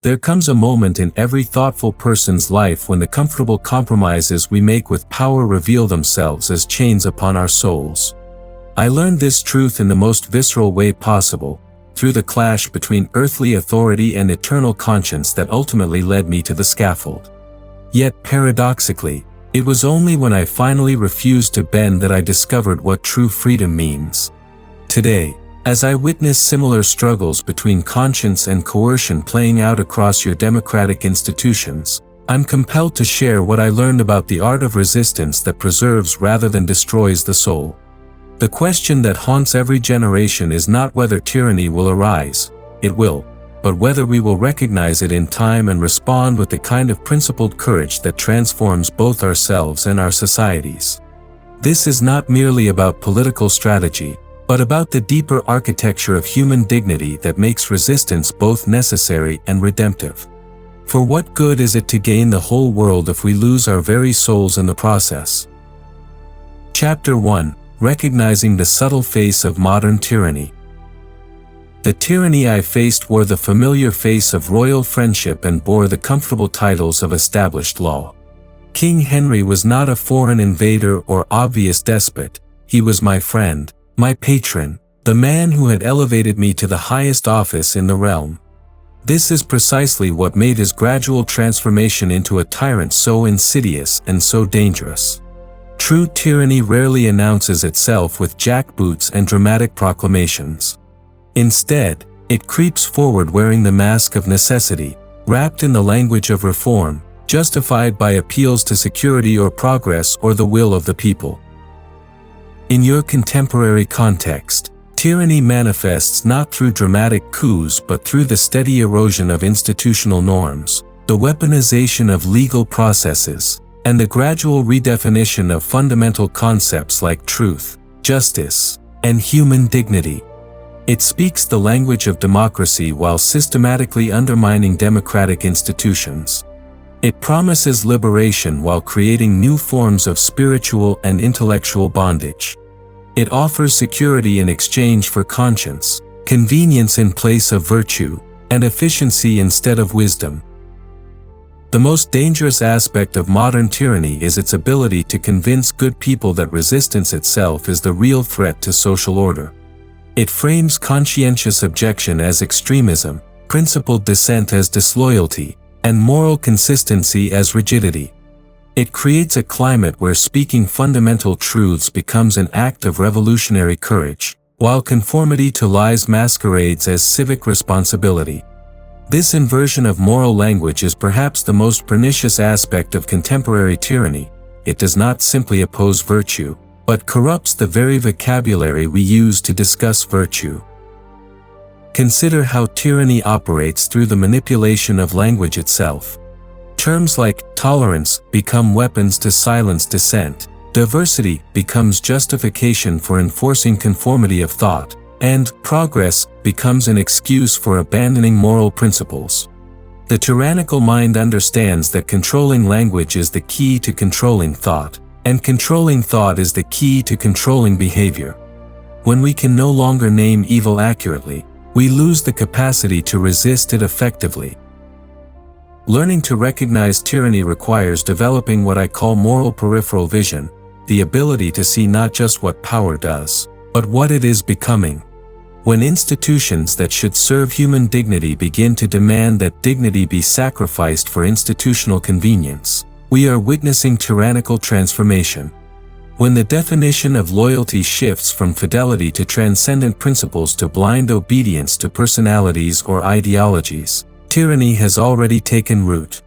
There comes a moment in every thoughtful person's life when the comfortable compromises we make with power reveal themselves as chains upon our souls. I learned this truth in the most visceral way possible, through the clash between earthly authority and eternal conscience that ultimately led me to the scaffold. Yet paradoxically, it was only when I finally refused to bend that I discovered what true freedom means. Today, as I witness similar struggles between conscience and coercion playing out across your democratic institutions, I'm compelled to share what I learned about the art of resistance that preserves rather than destroys the soul. The question that haunts every generation is not whether tyranny will arise, it will, but whether we will recognize it in time and respond with the kind of principled courage that transforms both ourselves and our societies. This is not merely about political strategy, but about the deeper architecture of human dignity that makes resistance both necessary and redemptive. For what good is it to gain the whole world if we lose our very souls in the process? Chapter 1: Recognizing the Subtle Face of Modern Tyranny. The tyranny I faced wore the familiar face of royal friendship and bore the comfortable titles of established law. King Henry was not a foreign invader or obvious despot, he was my friend, my patron, the man who had elevated me to the highest office in the realm. This is precisely what made his gradual transformation into a tyrant so insidious and so dangerous. True tyranny rarely announces itself with jackboots and dramatic proclamations. Instead, it creeps forward wearing the mask of necessity, wrapped in the language of reform, justified by appeals to security or progress or the will of the people. In your contemporary context, tyranny manifests not through dramatic coups but through the steady erosion of institutional norms, the weaponization of legal processes, and the gradual redefinition of fundamental concepts like truth, justice, and human dignity. It speaks the language of democracy while systematically undermining democratic institutions. It promises liberation while creating new forms of spiritual and intellectual bondage. It offers security in exchange for conscience, convenience in place of virtue, and efficiency instead of wisdom. The most dangerous aspect of modern tyranny is its ability to convince good people that resistance itself is the real threat to social order. It frames conscientious objection as extremism, principled dissent as disloyalty, and moral consistency as rigidity. It creates a climate where speaking fundamental truths becomes an act of revolutionary courage, while conformity to lies masquerades as civic responsibility. This inversion of moral language is perhaps the most pernicious aspect of contemporary tyranny. It does not simply oppose virtue, but corrupts the very vocabulary we use to discuss virtue. Consider how tyranny operates through the manipulation of language itself. Terms like tolerance become weapons to silence dissent, diversity becomes justification for enforcing conformity of thought, and progress becomes an excuse for abandoning moral principles. The tyrannical mind understands that controlling language is the key to controlling thought, and controlling thought is the key to controlling behavior. When we can no longer name evil accurately, we lose the capacity to resist it effectively. Learning to recognize tyranny requires developing what I call moral peripheral vision, the ability to see not just what power does, but what it is becoming. When institutions that should serve human dignity begin to demand that dignity be sacrificed for institutional convenience, we are witnessing tyrannical transformation. When the definition of loyalty shifts from fidelity to transcendent principles to blind obedience to personalities or ideologies, tyranny has already taken root.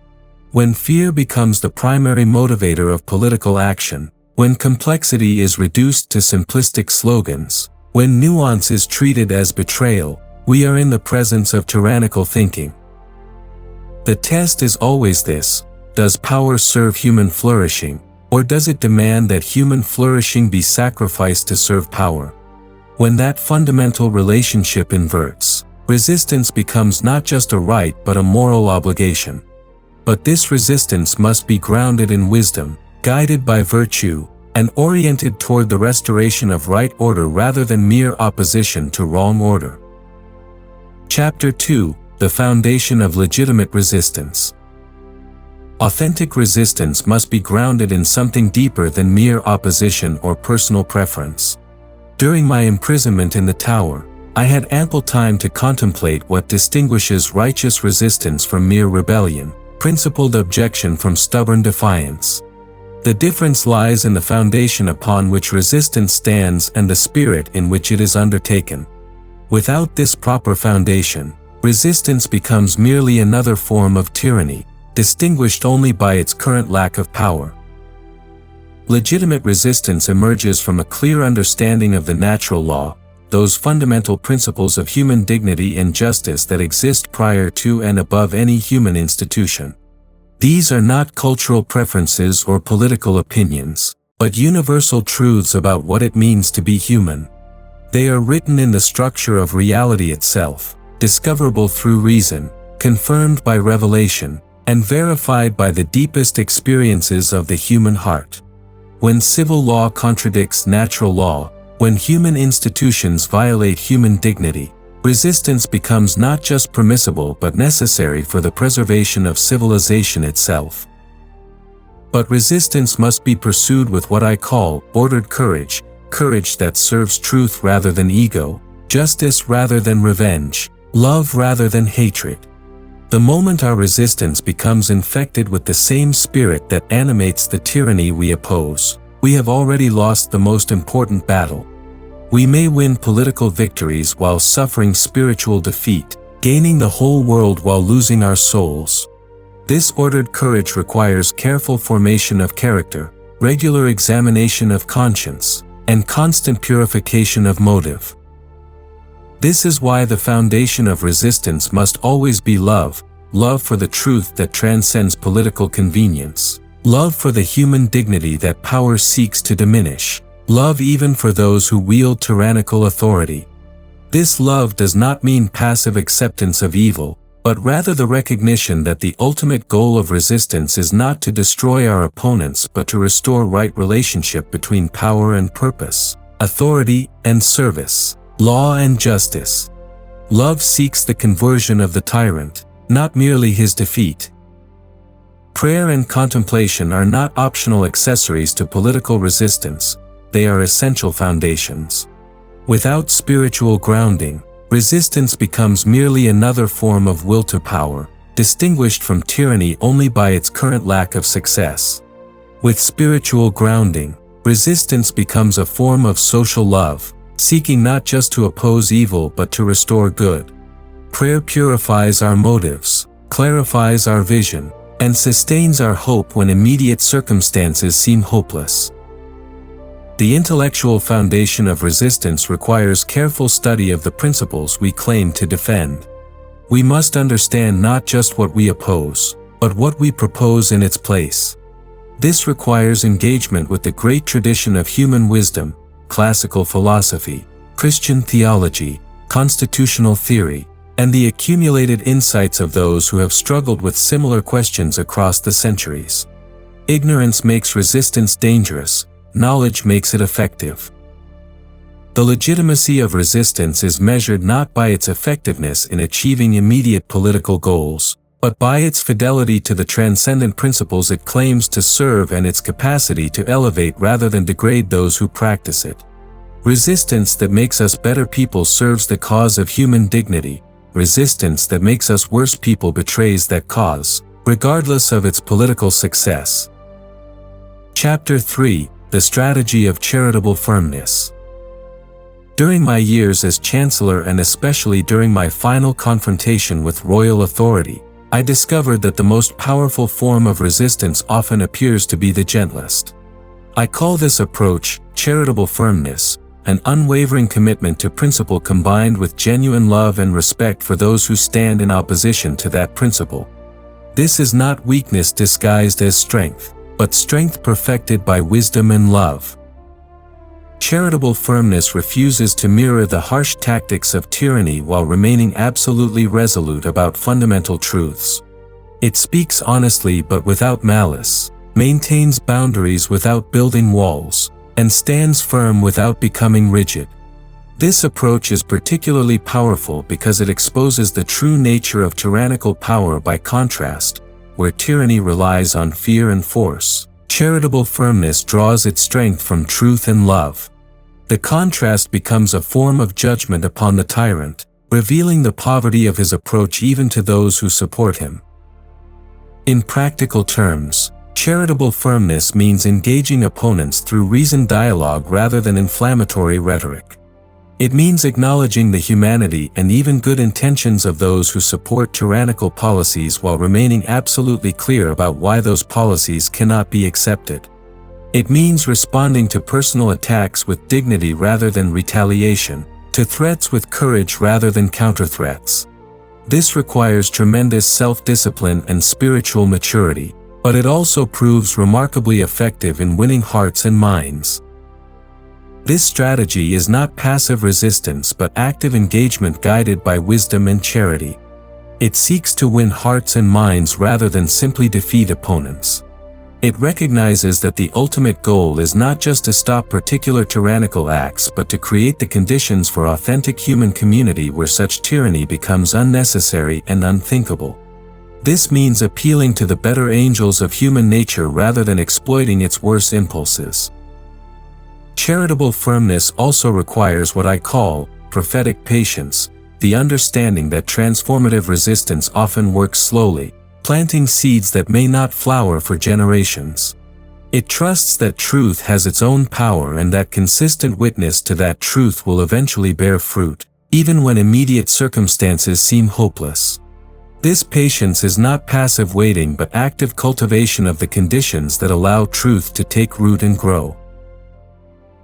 When fear becomes the primary motivator of political action, when complexity is reduced to simplistic slogans, when nuance is treated as betrayal, we are in the presence of tyrannical thinking. The test is always this: does power serve human flourishing, or does it demand that human flourishing be sacrificed to serve power? When that fundamental relationship inverts, resistance becomes not just a right but a moral obligation. But this resistance must be grounded in wisdom, guided by virtue, and oriented toward the restoration of right order rather than mere opposition to wrong order. Chapter 2: the foundation of legitimate resistance. Authentic resistance must be grounded in something deeper than mere opposition or personal preference. During my imprisonment in the tower, I had ample time to contemplate what distinguishes righteous resistance from mere rebellion, principled objection from stubborn defiance. The difference lies in the foundation upon which resistance stands and the spirit in which it is undertaken. Without this proper foundation, resistance becomes merely another form of tyranny, distinguished only by its current lack of power. Legitimate resistance emerges from a clear understanding of the natural law, those fundamental principles of human dignity and justice that exist prior to and above any human institution. These are not cultural preferences or political opinions, but universal truths about what it means to be human. They are written in the structure of reality itself, discoverable through reason, confirmed by revelation, and verified by the deepest experiences of the human heart. When civil law contradicts natural law, when human institutions violate human dignity, resistance becomes not just permissible but necessary for the preservation of civilization itself. But resistance must be pursued with what I call ordered courage, courage that serves truth rather than ego, justice rather than revenge, love rather than hatred. The moment our resistance becomes infected with the same spirit that animates the tyranny we oppose, we have already lost the most important battle. We may win political victories while suffering spiritual defeat, gaining the whole world while losing our souls. This ordered courage requires careful formation of character, regular examination of conscience, and constant purification of motive. This is why the foundation of resistance must always be love, love for the truth that transcends political convenience, love for the human dignity that power seeks to diminish, love even for those who wield tyrannical authority. This love does not mean passive acceptance of evil, but rather the recognition that the ultimate goal of resistance is not to destroy our opponents but to restore right relationship between power and purpose, authority and service, law and justice. Love seeks the conversion of the tyrant, not merely his defeat. Prayer and contemplation are not optional accessories to political resistance. They are essential foundations. Without spiritual grounding, resistance becomes merely another form of will to power, distinguished from tyranny only by its current lack of success. With spiritual grounding, resistance becomes a form of social love, seeking not just to oppose evil but to restore good. Prayer purifies our motives, clarifies our vision, and sustains our hope when immediate circumstances seem hopeless. The intellectual foundation of resistance requires careful study of the principles we claim to defend. We must understand not just what we oppose, but what we propose in its place. This requires engagement with the great tradition of human wisdom, classical philosophy, Christian theology, constitutional theory, and the accumulated insights of those who have struggled with similar questions across the centuries. Ignorance makes resistance dangerous. Knowledge makes it effective. The legitimacy of resistance is measured not by its effectiveness in achieving immediate political goals, but by its fidelity to the transcendent principles it claims to serve and its capacity to elevate rather than degrade those who practice it. Resistance that makes us better people serves the cause of human dignity. Resistance that makes us worse people betrays that cause, regardless of its political success. Chapter 3: The Strategy of Charitable Firmness. During my years as Chancellor and especially during my final confrontation with royal authority, I discovered that the most powerful form of resistance often appears to be the gentlest. I call this approach charitable firmness, an unwavering commitment to principle combined with genuine love and respect for those who stand in opposition to that principle. This is not weakness disguised as strength, but strength perfected by wisdom and love. Charitable firmness refuses to mirror the harsh tactics of tyranny while remaining absolutely resolute about fundamental truths. It speaks honestly but without malice, maintains boundaries without building walls, and stands firm without becoming rigid. This approach is particularly powerful because it exposes the true nature of tyrannical power. By contrast, where tyranny relies on fear and force, charitable firmness draws its strength from truth and love. The contrast becomes a form of judgment upon the tyrant, revealing the poverty of his approach even to those who support him. In practical terms, charitable firmness means engaging opponents through reasoned dialogue rather than inflammatory rhetoric. It means acknowledging the humanity and even good intentions of those who support tyrannical policies while remaining absolutely clear about why those policies cannot be accepted. It means responding to personal attacks with dignity rather than retaliation, to threats with courage rather than counter-threats. This requires tremendous self-discipline and spiritual maturity, but it also proves remarkably effective in winning hearts and minds. This strategy is not passive resistance but active engagement guided by wisdom and charity. It seeks to win hearts and minds rather than simply defeat opponents. It recognizes that the ultimate goal is not just to stop particular tyrannical acts but to create the conditions for authentic human community where such tyranny becomes unnecessary and unthinkable. This means appealing to the better angels of human nature rather than exploiting its worst impulses. Charitable firmness also requires what I call prophetic patience, the understanding that transformative resistance often works slowly, planting seeds that may not flower for generations. It trusts that truth has its own power and that consistent witness to that truth will eventually bear fruit, even when immediate circumstances seem hopeless. This patience is not passive waiting but active cultivation of the conditions that allow truth to take root and grow.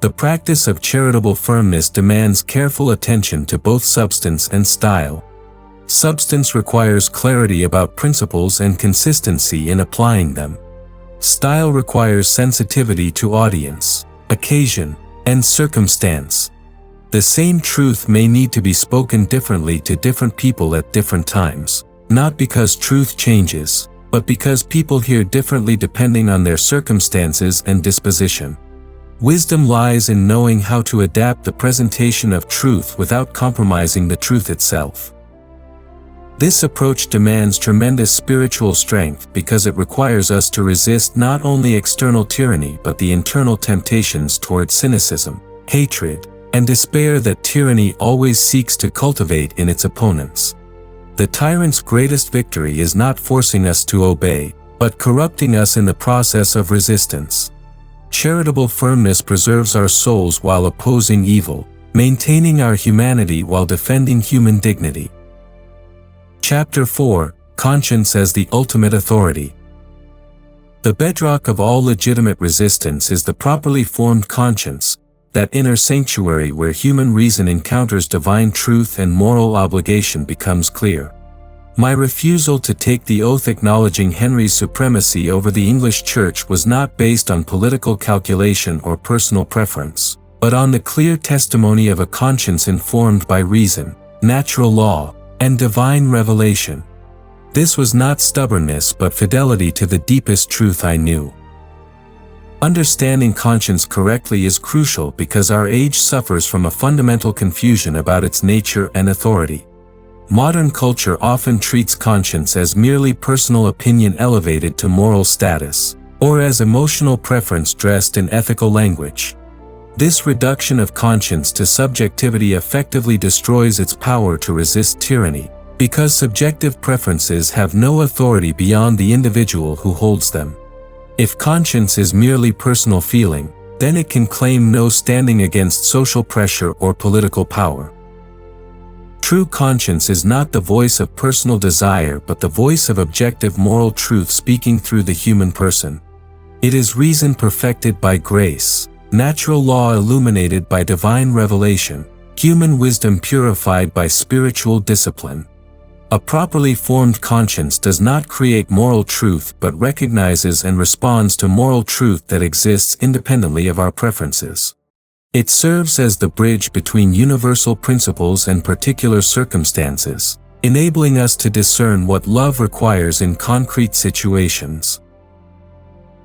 The practice of charitable firmness demands careful attention to both substance and style. Substance requires clarity about principles and consistency in applying them. Style requires sensitivity to audience, occasion, and circumstance. The same truth may need to be spoken differently to different people at different times, not because truth changes, but because people hear differently depending on their circumstances and disposition. Wisdom lies in knowing how to adapt the presentation of truth without compromising the truth itself. This approach demands tremendous spiritual strength because it requires us to resist not only external tyranny but the internal temptations toward cynicism, hatred, and despair that tyranny always seeks to cultivate in its opponents. The tyrant's greatest victory is not forcing us to obey, but corrupting us in the process of resistance. Charitable firmness preserves our souls while opposing evil, maintaining our humanity while defending human dignity. Chapter 4: Conscience as the Ultimate Authority. The bedrock of all legitimate resistance is the properly formed conscience, that inner sanctuary where human reason encounters divine truth and moral obligation becomes clear. My refusal to take the oath acknowledging Henry's supremacy over the English Church was not based on political calculation or personal preference, but on the clear testimony of a conscience informed by reason, natural law, and divine revelation. This was not stubbornness but fidelity to the deepest truth I knew. Understanding conscience correctly is crucial because our age suffers from a fundamental confusion about its nature and authority. Modern culture often treats conscience as merely personal opinion elevated to moral status, or as emotional preference dressed in ethical language. This reduction of conscience to subjectivity effectively destroys its power to resist tyranny, because subjective preferences have no authority beyond the individual who holds them. If conscience is merely personal feeling, then it can claim no standing against social pressure or political power. True conscience is not the voice of personal desire but the voice of objective moral truth speaking through the human person. It is reason perfected by grace, natural law illuminated by divine revelation, human wisdom purified by spiritual discipline. A properly formed conscience does not create moral truth but recognizes and responds to moral truth that exists independently of our preferences. It serves as the bridge between universal principles and particular circumstances, enabling us to discern what love requires in concrete situations.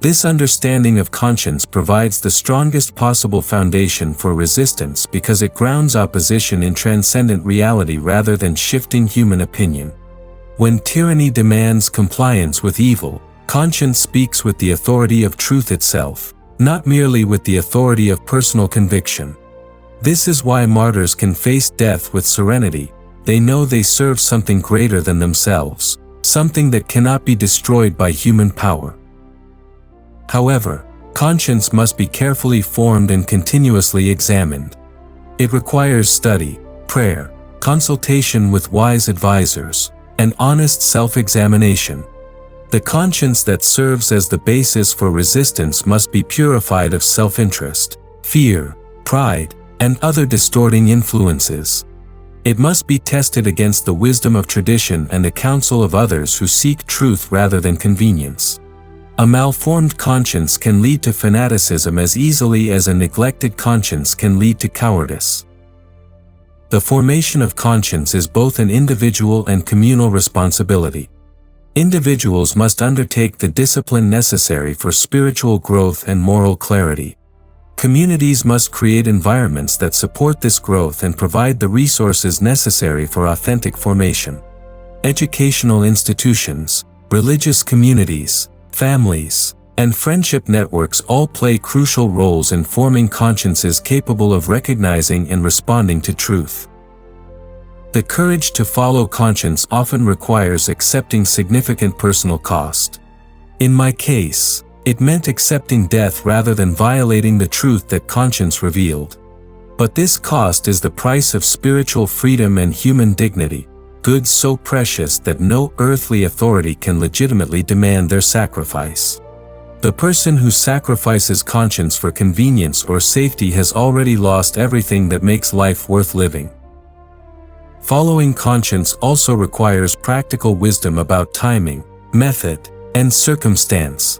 This understanding of conscience provides the strongest possible foundation for resistance because it grounds opposition in transcendent reality rather than shifting human opinion. When tyranny demands compliance with evil, conscience speaks with the authority of truth itself, not merely with the authority of personal conviction. This is why martyrs can face death with serenity. They know they serve something greater than themselves, something that cannot be destroyed by human power. However, conscience must be carefully formed and continuously examined. It requires study, prayer, consultation with wise advisors, and honest self-examination. The conscience that serves as the basis for resistance must be purified of self-interest, fear, pride, and other distorting influences. It must be tested against the wisdom of tradition and the counsel of others who seek truth rather than convenience. A malformed conscience can lead to fanaticism as easily as a neglected conscience can lead to cowardice. The formation of conscience is both an individual and communal responsibility. Individuals must undertake the discipline necessary for spiritual growth and moral clarity. Communities must create environments that support this growth and provide the resources necessary for authentic formation. Educational institutions, religious communities, families, and friendship networks all play crucial roles in forming consciences capable of recognizing and responding to truth. The courage to follow conscience often requires accepting significant personal cost. In my case, it meant accepting death rather than violating the truth that conscience revealed. But this cost is the price of spiritual freedom and human dignity, goods so precious that no earthly authority can legitimately demand their sacrifice. The person who sacrifices conscience for convenience or safety has already lost everything that makes life worth living. Following conscience also requires practical wisdom about timing, method, and circumstance.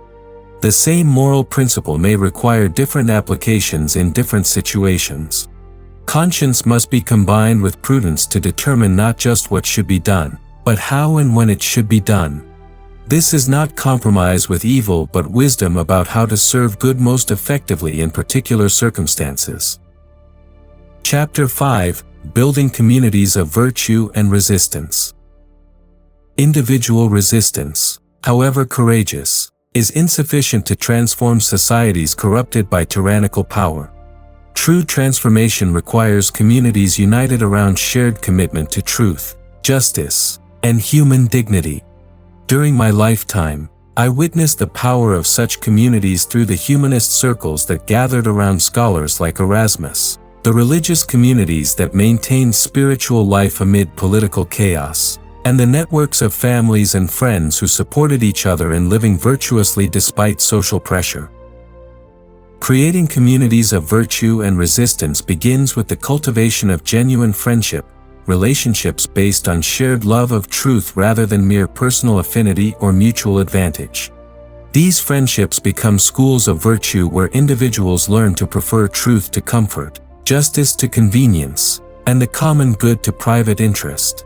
The same moral principle may require different applications in different situations. Conscience must be combined with prudence to determine not just what should be done, but how and when it should be done. This is not compromise with evil but wisdom about how to serve good most effectively in particular circumstances. Chapter 5: Building Communities of Virtue and Resistance. Individual resistance, however courageous, is insufficient to transform societies corrupted by tyrannical power. True transformation requires communities united around shared commitment to truth, justice, and human dignity. During my lifetime, I witnessed the power of such communities through the humanist circles that gathered around scholars like Erasmus, the religious communities that maintained spiritual life amid political chaos, and the networks of families and friends who supported each other in living virtuously despite social pressure. Creating communities of virtue and resistance begins with the cultivation of genuine friendship, relationships based on shared love of truth rather than mere personal affinity or mutual advantage. These friendships become schools of virtue where individuals learn to prefer truth to comfort, justice to convenience, and the common good to private interest.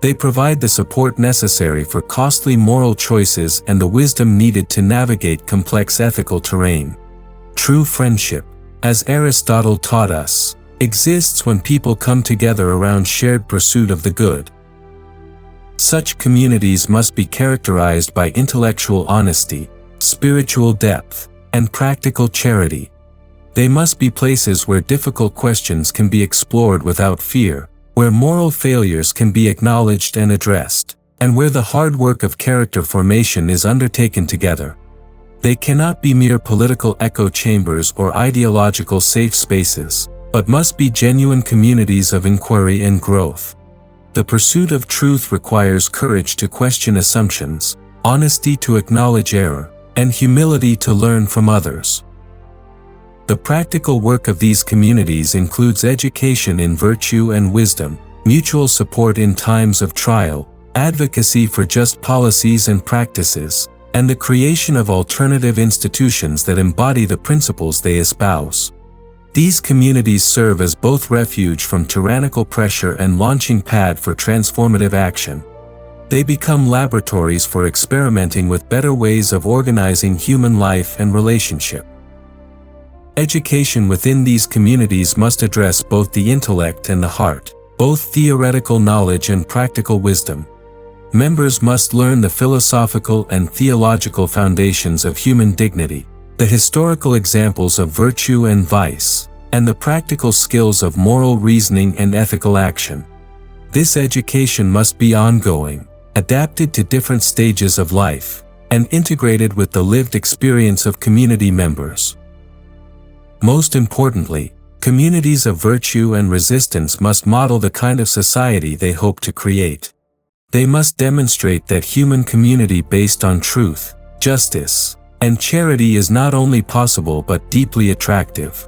They provide the support necessary for costly moral choices and the wisdom needed to navigate complex ethical terrain. True friendship, as Aristotle taught us, exists when people come together around shared pursuit of the good. Such communities must be characterized by intellectual honesty, spiritual depth, and practical charity. They must be places where difficult questions can be explored without fear, where moral failures can be acknowledged and addressed, and where the hard work of character formation is undertaken together. They cannot be mere political echo chambers or ideological safe spaces, but must be genuine communities of inquiry and growth. The pursuit of truth requires courage to question assumptions, honesty to acknowledge error, and humility to learn from others. The practical work of these communities includes education in virtue and wisdom, mutual support in times of trial, advocacy for just policies and practices, and the creation of alternative institutions that embody the principles they espouse. These communities serve as both refuge from tyrannical pressure and launching pad for transformative action. They become laboratories for experimenting with better ways of organizing human life and relationship. Education within these communities must address both the intellect and the heart, both theoretical knowledge and practical wisdom. Members must learn the philosophical and theological foundations of human dignity, the historical examples of virtue and vice, and the practical skills of moral reasoning and ethical action. This education must be ongoing, adapted to different stages of life, and integrated with the lived experience of community members. Most importantly, communities of virtue and resistance must model the kind of society they hope to create. They must demonstrate that human community based on truth, justice, and charity is not only possible but deeply attractive.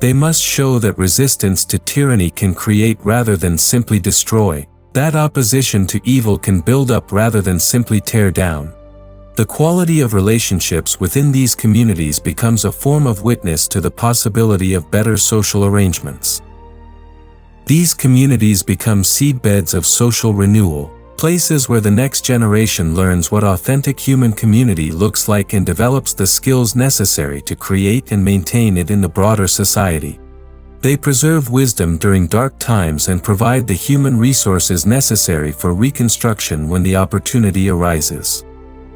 They must show that resistance to tyranny can create rather than simply destroy, that opposition to evil can build up rather than simply tear down. The quality of relationships within these communities becomes a form of witness to the possibility of better social arrangements. These communities become seedbeds of social renewal, places where the next generation learns what authentic human community looks like and develops the skills necessary to create and maintain it in the broader society. They preserve wisdom during dark times and provide the human resources necessary for reconstruction when the opportunity arises.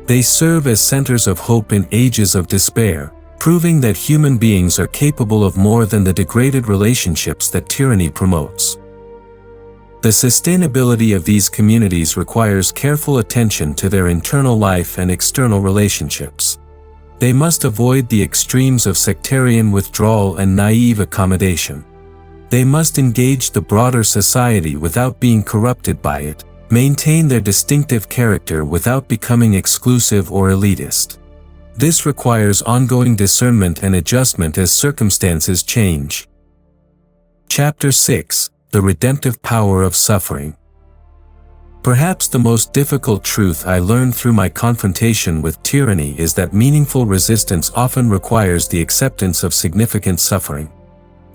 They serve as centers of hope in ages of despair, proving that human beings are capable of more than the degraded relationships that tyranny promotes. The sustainability of these communities requires careful attention to their internal life and external relationships. They must avoid the extremes of sectarian withdrawal and naive accommodation. They must engage the broader society without being corrupted by it, maintain their distinctive character without becoming exclusive or elitist. This requires ongoing discernment and adjustment as circumstances change. Chapter 6: The Redemptive Power of Suffering. Perhaps the most difficult truth I learned through my confrontation with tyranny is that meaningful resistance often requires the acceptance of significant suffering.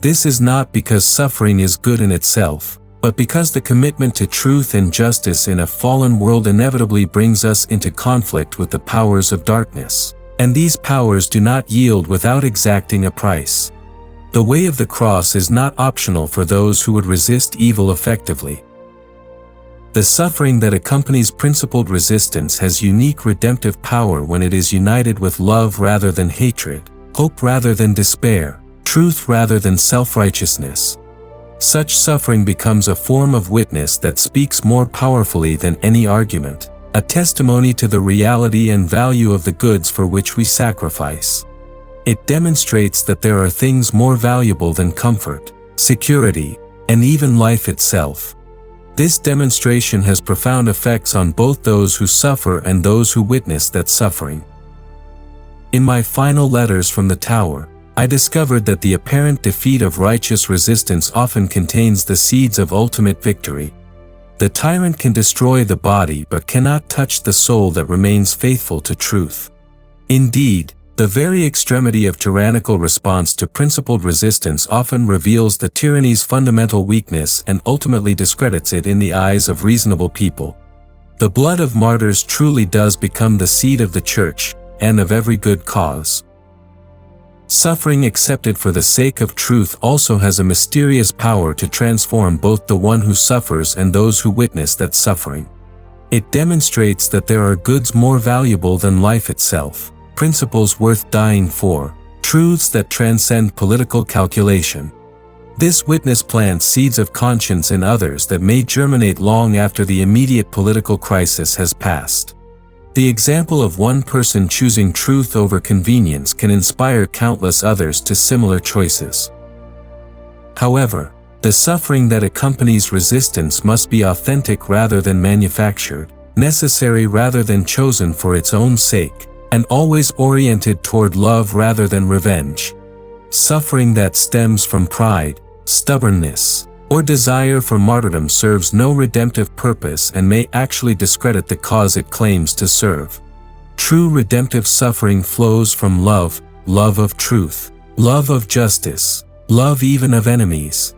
This is not because suffering is good in itself, but because the commitment to truth and justice in a fallen world inevitably brings us into conflict with the powers of darkness, and these powers do not yield without exacting a price. The way of the cross is not optional for those who would resist evil effectively. The suffering that accompanies principled resistance has unique redemptive power when it is united with love rather than hatred, hope rather than despair, truth rather than self-righteousness. Such suffering becomes a form of witness that speaks more powerfully than any argument, a testimony to the reality and value of the goods for which we sacrifice. It demonstrates that there are things more valuable than comfort, security, and even life itself. This demonstration has profound effects on both those who suffer and those who witness that suffering. In my final letters from the tower, I discovered that the apparent defeat of righteous resistance often contains the seeds of ultimate victory. The tyrant can destroy the body but cannot touch the soul that remains faithful to truth. Indeed, the very extremity of tyrannical response to principled resistance often reveals the tyranny's fundamental weakness and ultimately discredits it in the eyes of reasonable people. The blood of martyrs truly does become the seed of the Church, and of every good cause. Suffering accepted for the sake of truth also has a mysterious power to transform both the one who suffers and those who witness that suffering. It demonstrates that there are goods more valuable than life itself, principles worth dying for, truths that transcend political calculation. This witness plants seeds of conscience in others that may germinate long after the immediate political crisis has passed. The example of one person choosing truth over convenience can inspire countless others to similar choices. However, the suffering that accompanies resistance must be authentic rather than manufactured, necessary rather than chosen for its own sake, and always oriented toward love rather than revenge. Suffering that stems from pride, stubbornness, or desire for martyrdom serves no redemptive purpose and may actually discredit the cause it claims to serve. True redemptive suffering flows from love, love of truth, love of justice, love even of enemies.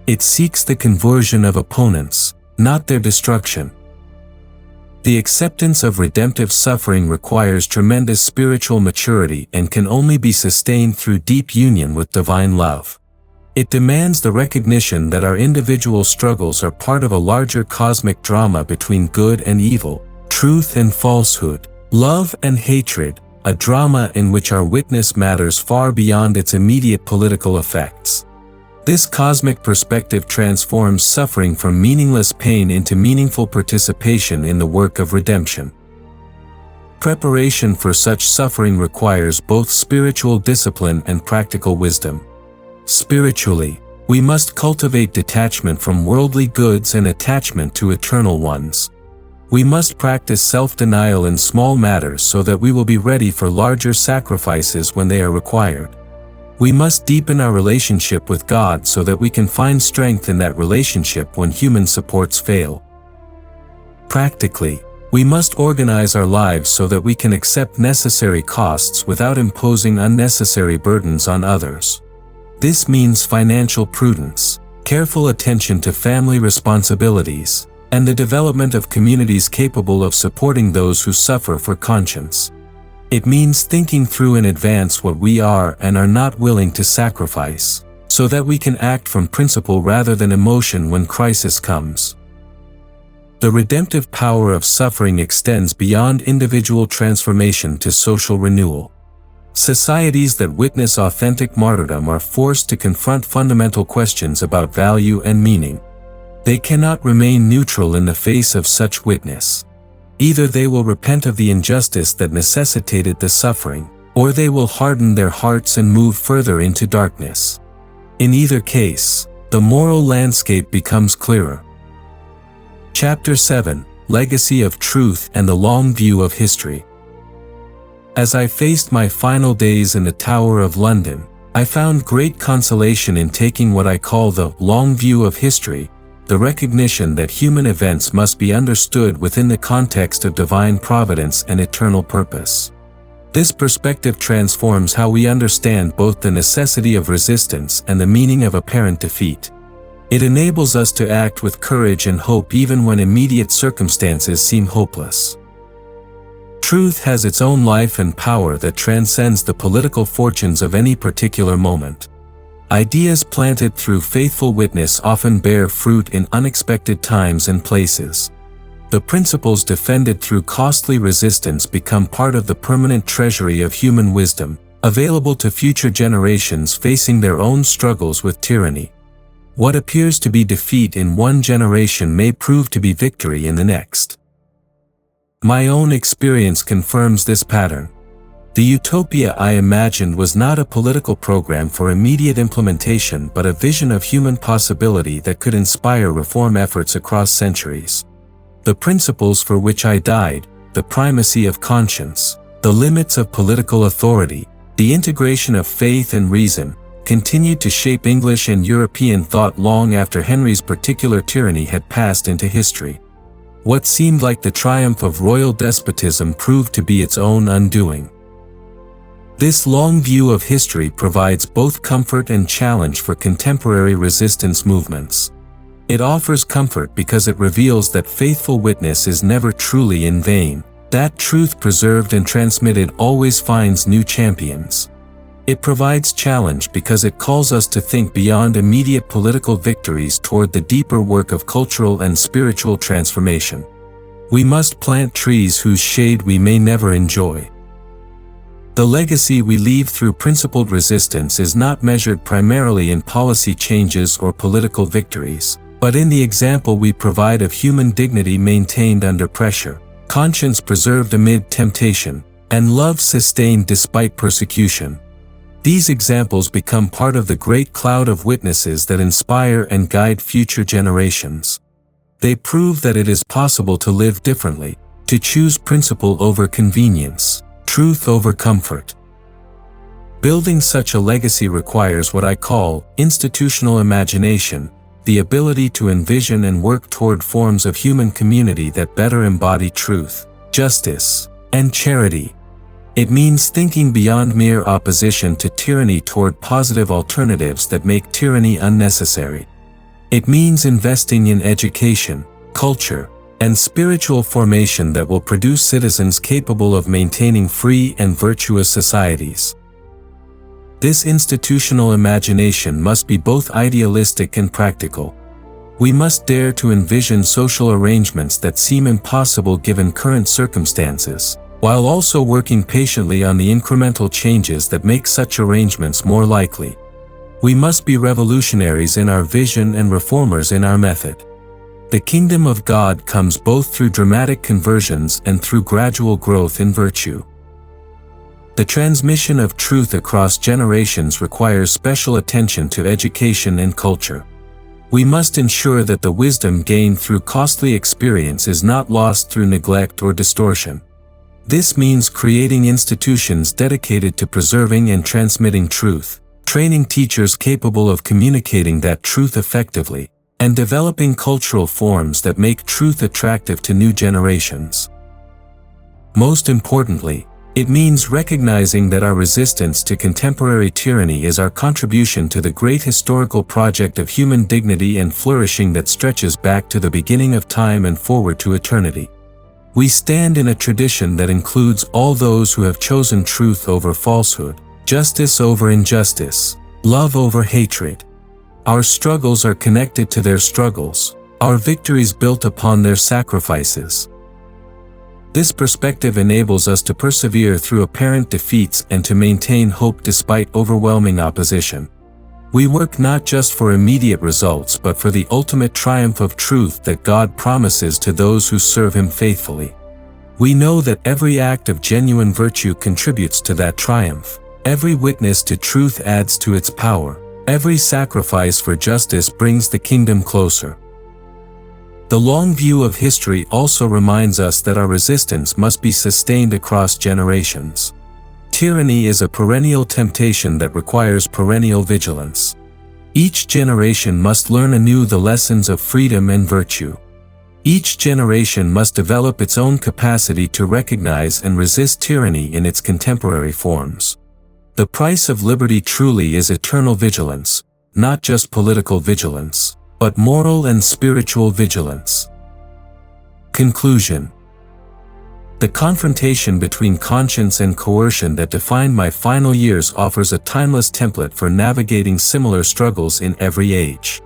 It seeks the conversion of opponents, not their destruction. The acceptance of redemptive suffering requires tremendous spiritual maturity and can only be sustained through deep union with divine love. It demands the recognition that our individual struggles are part of a larger cosmic drama between good and evil, truth and falsehood, love and hatred, a drama in which our witness matters far beyond its immediate political effects. This cosmic perspective transforms suffering from meaningless pain into meaningful participation in the work of redemption. Preparation for such suffering requires both spiritual discipline and practical wisdom. Spiritually, we must cultivate detachment from worldly goods and attachment to eternal ones. We must practice self-denial in small matters so that we will be ready for larger sacrifices when they are required. We must deepen our relationship with God so that we can find strength in that relationship when human supports fail. Practically, we must organize our lives so that we can accept necessary costs without imposing unnecessary burdens on others. This means financial prudence, careful attention to family responsibilities, and the development of communities capable of supporting those who suffer for conscience. It means thinking through in advance what we are and are not willing to sacrifice, so that we can act from principle rather than emotion when crisis comes. The redemptive power of suffering extends beyond individual transformation to social renewal. Societies that witness authentic martyrdom are forced to confront fundamental questions about value and meaning. They cannot remain neutral in the face of such witness. Either they will repent of the injustice that necessitated the suffering, or they will harden their hearts and move further into darkness. In either case, the moral landscape becomes clearer. Chapter 7: Legacy of Truth and the Long View of History. As I faced my final days in the Tower of London, I found great consolation in taking what I call the long view of history, the recognition that human events must be understood within the context of divine providence and eternal purpose. This perspective transforms how we understand both the necessity of resistance and the meaning of apparent defeat. It enables us to act with courage and hope even when immediate circumstances seem hopeless. Truth has its own life and power that transcends the political fortunes of any particular moment. Ideas planted through faithful witness often bear fruit in unexpected times and places. The principles defended through costly resistance become part of the permanent treasury of human wisdom, available to future generations facing their own struggles with tyranny. What appears to be defeat in one generation may prove to be victory in the next. My own experience confirms this pattern. The utopia I imagined was not a political program for immediate implementation but a vision of human possibility that could inspire reform efforts across centuries. The principles for which I died, the primacy of conscience, the limits of political authority, the integration of faith and reason, continued to shape English and European thought long after Henry's particular tyranny had passed into history. What seemed like the triumph of royal despotism proved to be its own undoing. This long view of history provides both comfort and challenge for contemporary resistance movements. It offers comfort because it reveals that faithful witness is never truly in vain, that truth preserved and transmitted always finds new champions. It provides challenge because it calls us to think beyond immediate political victories toward the deeper work of cultural and spiritual transformation. We must plant trees whose shade we may never enjoy. The legacy we leave through principled resistance is not measured primarily in policy changes or political victories, but in the example we provide of human dignity maintained under pressure, conscience preserved amid temptation, and love sustained despite persecution. These examples become part of the great cloud of witnesses that inspire and guide future generations. They prove that it is possible to live differently, to choose principle over convenience, truth over comfort. Building such a legacy requires what I call institutional imagination, the ability to envision and work toward forms of human community that better embody truth, justice, and charity. It means thinking beyond mere opposition to tyranny toward positive alternatives that make tyranny unnecessary. It means investing in education, culture, and spiritual formation that will produce citizens capable of maintaining free and virtuous societies. This institutional imagination must be both idealistic and practical. We must dare to envision social arrangements that seem impossible given current circumstances, while also working patiently on the incremental changes that make such arrangements more likely. We must be revolutionaries in our vision and reformers in our method. The kingdom of God comes both through dramatic conversions and through gradual growth in virtue. The transmission of truth across generations requires special attention to education and culture. We must ensure that the wisdom gained through costly experience is not lost through neglect or distortion. This means creating institutions dedicated to preserving and transmitting truth, training teachers capable of communicating that truth effectively, and developing cultural forms that make truth attractive to new generations. Most importantly, it means recognizing that our resistance to contemporary tyranny is our contribution to the great historical project of human dignity and flourishing that stretches back to the beginning of time and forward to eternity. We stand in a tradition that includes all those who have chosen truth over falsehood, justice over injustice, love over hatred. Our struggles are connected to their struggles, our victories built upon their sacrifices. This perspective enables us to persevere through apparent defeats and to maintain hope despite overwhelming opposition. We work not just for immediate results but for the ultimate triumph of truth that God promises to those who serve Him faithfully. We know that every act of genuine virtue contributes to that triumph. Every witness to truth adds to its power. Every sacrifice for justice brings the kingdom closer. The long view of history also reminds us that our resistance must be sustained across generations. Tyranny is a perennial temptation that requires perennial vigilance. Each generation must learn anew the lessons of freedom and virtue. Each generation must develop its own capacity to recognize and resist tyranny in its contemporary forms. The price of liberty truly is eternal vigilance, not just political vigilance, but moral and spiritual vigilance. Conclusion. The confrontation between conscience and coercion that defined my final years offers a timeless template for navigating similar struggles in every age.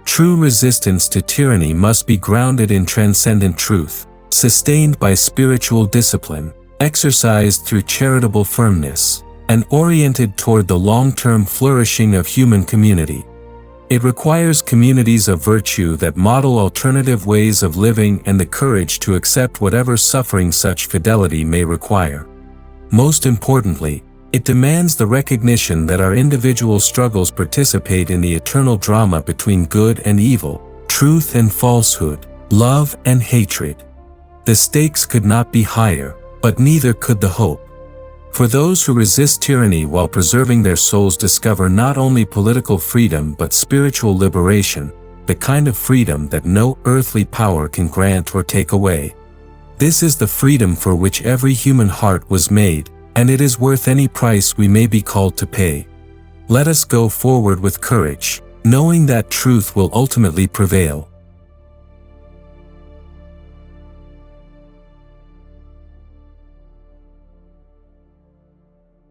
True resistance to tyranny must be grounded in transcendent truth, sustained by spiritual discipline, exercised through charitable firmness, and oriented toward the long-term flourishing of human community. It requires communities of virtue that model alternative ways of living and the courage to accept whatever suffering such fidelity may require. Most importantly, it demands the recognition that our individual struggles participate in the eternal drama between good and evil, truth and falsehood, love and hatred. The stakes could not be higher, but neither could the hope. For those who resist tyranny while preserving their souls discover not only political freedom but spiritual liberation, the kind of freedom that no earthly power can grant or take away. This is the freedom for which every human heart was made, and it is worth any price we may be called to pay. Let us go forward with courage, knowing that truth will ultimately prevail.